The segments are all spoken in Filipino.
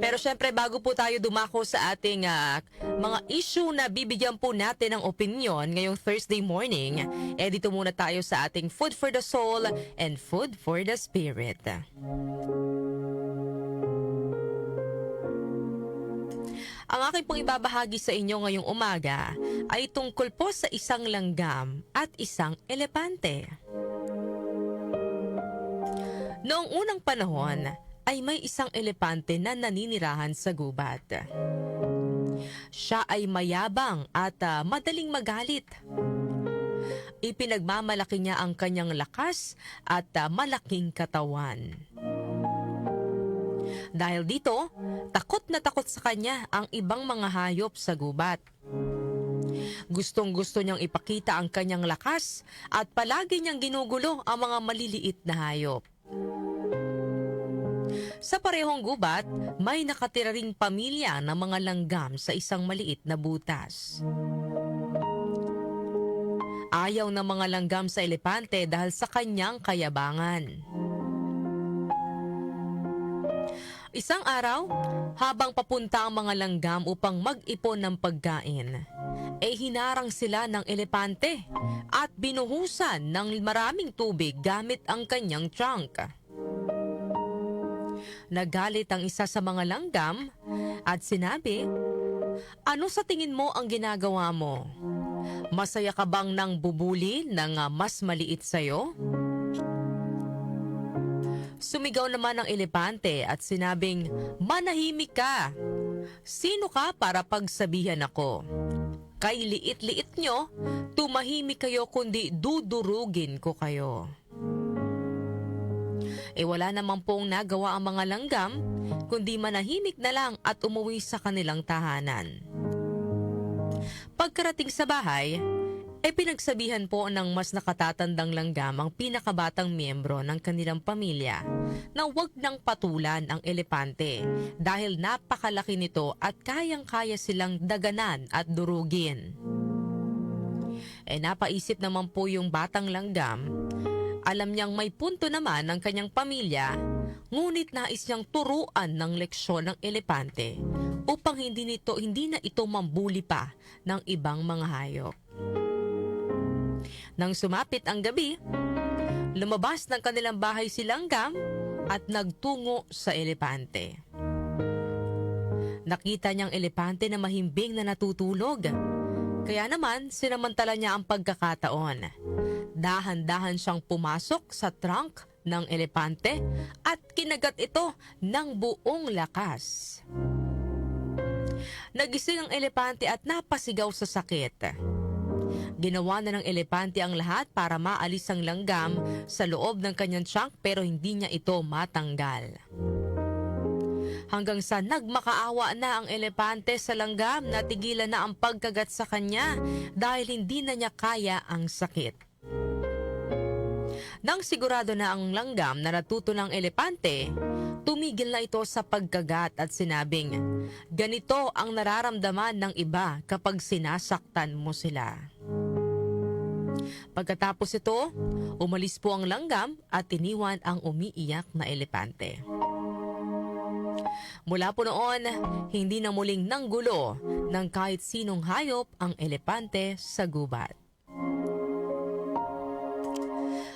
Pero syempre, bago po tayo dumako sa ating mga issue na bibigyan po natin ng opinion ngayong Thursday morning, dito muna tayo sa ating Food for the Soul and Food for the Spirit. Ang aking pong ibabahagi sa inyo ngayong umaga ay tungkol po sa isang langgam at isang elepante. Noong unang panahon ay may isang elepante na naninirahan sa gubat. Siya ay mayabang at madaling magalit. Ipinagmamalaki niya ang kanyang lakas at malaking katawan. Dahil dito, takot na takot sa kanya ang ibang mga hayop sa gubat. Gustong-gusto niyang ipakita ang kanyang lakas at palagi niyang ginugulo ang mga maliliit na hayop. Sa parehong gubat, may nakatira ring pamilya ng mga langgam sa isang maliit na butas. Ayaw ng mga langgam sa elepante dahil sa kanyang kayabangan. Isang araw, habang papunta ang mga langgam upang mag-ipon ng pagkain, hinarang sila ng elepante at binuhusan ng maraming tubig gamit ang kanyang trunk. Nagalit ang isa sa mga langgam at sinabi, "Ano sa tingin mo ang ginagawa mo? Masaya ka bang nang bubuli ng mas maliit sa'yo?" Sumigaw naman ang elepante at sinabing, "Manahimik ka! Sino ka para pagsabihan ako? Kay liit-liit nyo, tumahimik kayo kundi dudurugin ko kayo." Wala naman pong nagawa ang mga langgam, kundi manahimik na lang at umuwi sa kanilang tahanan. Pagkarating sa bahay, pinagsabihan po ng mas nakatatandang langgam ang pinakabatang miyembro ng kanilang pamilya na huwag nang patulan ang elepante dahil napakalaki nito at kayang-kaya silang daganan at durugin. Napaisip naman po yung batang langgam. Alam niyang may punto naman ng kanyang pamilya, ngunit nais niyang turuan ng leksyon ng elepante upang hindi na ito mambuli pa ng ibang mga hayop. Nang sumapit ang gabi, lumabas ng kanilang bahay si langgam at nagtungo sa elepante. Nakita niyang elepante na mahimbing na natutulog. Kaya naman, sinamantala niya ang pagkakataon. Dahan-dahan siyang pumasok sa trunk ng elepante at kinagat ito ng buong lakas. Nagising ang elepante at napasigaw sa sakit. Ginawa na ng elepante ang lahat para maalis ang langgam sa loob ng kanyang trunk pero hindi niya ito matanggal. Hanggang sa nagmakaawa na ang elepante sa langgam na tigilan na ang pagkagat sa kanya dahil hindi na niya kaya ang sakit. Nang sigurado na ang langgam na natuto ng elepante, tumigil na ito sa pagkagat at sinabing, "Ganito ang nararamdaman ng iba kapag sinasaktan mo sila." Pagkatapos ito, umalis po ang langgam at iniwan ang umiiyak na elepante. Mula po noon, hindi na muling nanggulo ng kahit sinong hayop ang elepante sa gubat.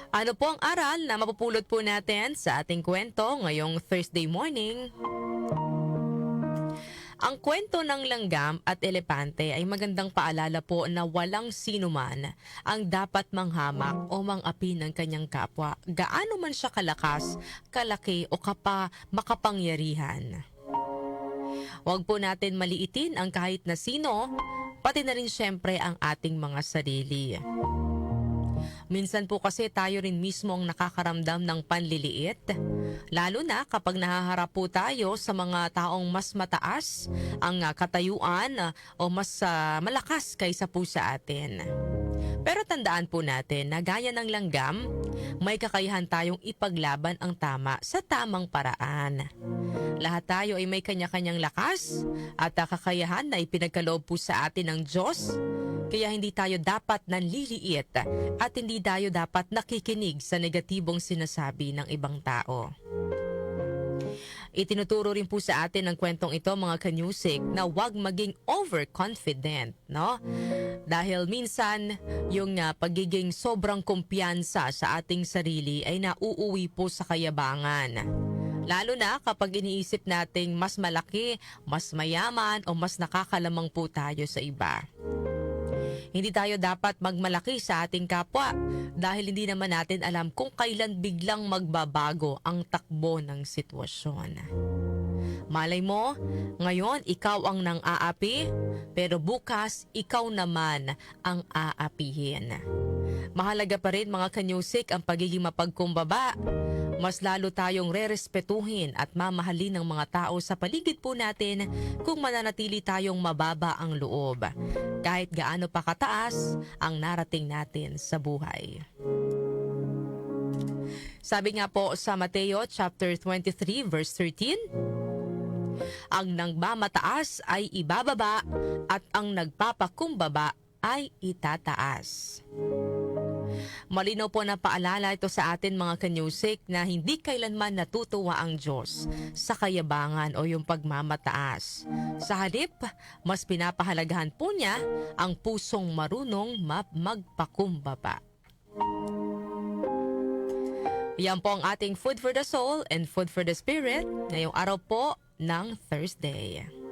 Ano po ang aral na mapupulot po natin sa ating kwento ngayong Thursday morning? Ang kwento ng langgam at elepante ay magandang paalala po na walang sino man ang dapat manghamak o mangapi ng kanyang kapwa, gaano man siya kalakas, kalaki o makapangyarihan. Huwag po natin maliitin ang kahit na sino, pati na rin syempre ang ating mga sarili. Minsan po kasi tayo rin mismo ang nakakaramdam ng panliliit, lalo na kapag nahaharap po tayo sa mga taong mas mataas ang katayuan o mas malakas kaysa po sa atin. Pero tandaan po natin na gaya ng langgam, may kakayahan tayong ipaglaban ang tama sa tamang paraan. Lahat tayo ay may kanya-kanyang lakas at kakayahan na ipinagkaloob po sa atin ng Diyos. Kaya hindi tayo dapat nanliliit at hindi tayo dapat nakikinig sa negatibong sinasabi ng ibang tao. Itinuturo rin po sa atin ng kwentong ito mga kanyusik na huwag maging overconfident, no? Dahil minsan yung pagiging sobrang kumpiyansa sa ating sarili ay nauuwi po sa kayabangan. Lalo na kapag iniisip nating mas malaki, mas mayaman o mas nakakalamang po tayo sa iba. Hindi tayo dapat magmalaki sa ating kapwa dahil hindi naman natin alam kung kailan biglang magbabago ang takbo ng sitwasyon. Malay mo, ngayon ikaw ang nang-aapi, pero bukas ikaw naman ang aapihin. Mahalaga pa rin mga kanyusik ang pagiging mapagkumbaba. Mas lalo tayong rerespetuhin at mamahalin ng mga tao sa paligid po natin kung mananatili tayong mababa ang loob. Kahit gaano pa kataas ang narating natin sa buhay. Sabi nga po sa Mateo chapter 23 verse 13, ang nagmamataas ay ibababa at ang nagpapakumbaba ay itataas. Malinaw po na paalala ito sa atin mga kanyusik na hindi kailanman natutuwa ang Diyos sa kayabangan o yung pagmamataas. Sa halip, mas pinapahalagahan po niya ang pusong marunong magpakumbaba. Yan po ang ating Food for the Soul and Food for the Spirit ngayong araw po ng Thursday.